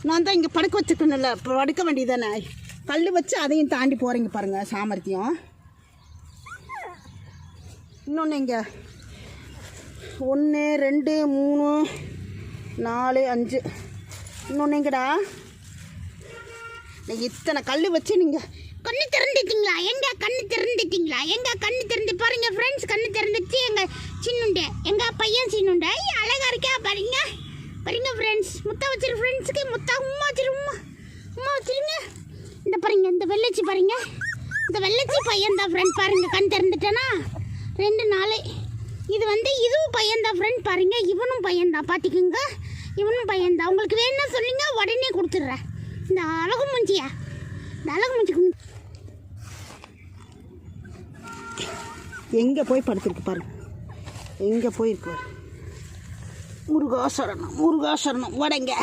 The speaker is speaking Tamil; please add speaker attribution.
Speaker 1: நான் தான் இங்கே படுக்க வச்சுக்கணும்ல, இப்போ படுக்க வேண்டியதானே. கல் வச்சு அதையும் தாண்டி போகிறீங்க பாருங்கள் சாமர்த்தியம். இன்னொன்று இங்கே 1 2 3 4 5 இன்னொன்று எங்கடா? நீங்கள் இத்தனை கல் வச்சு நீங்கள் கண்ணு திறந்துட்டீங்களா? எங்க கண்ணு திறந்துட்டீங்களா? எங்க கண்ணு திறந்து பாருங்க ஃப்ரெண்ட்ஸ், கண்ணு திறந்துச்சு எங்கள் சின்னுண்டே, எங்கள் பையன் சின்னுண்டே. அழகா இருக்கா பாருங்க பாருங்க ஃப்ரெண்ட்ஸ். முத்தா வச்சிரு ஃப்ரெண்ட்ஸுக்கு, முத்தா உம்மா வச்சிரு, உம்மா வச்சிருங்க. இந்த பாருங்க, இந்த வெள்ளச்சி பாருங்க, இந்த வெள்ளச்சி பையன் தான் ஃப்ரெண்ட் பாருங்க. கண் திறந்துட்டேனா 2 4. இது இதுவும் பையன்தான் ஃப்ரெண்ட் பாருங்க. இவனும் பையன்தான் பார்த்துக்குங்க, இவனும் பையன்தான். உங்களுக்கு வேணும்னா சொல்லுங்க, உடனே கொடுத்துட்றேன். இந்த அழகு மூஞ்சியா, இந்த அழகு மூஞ்சி எங்கே போய் படுத்துருக்கு பாருங்க, எங்கே போயிருக்கு பாரு. முருகாசரணம் முருகாசரணம். உடங்க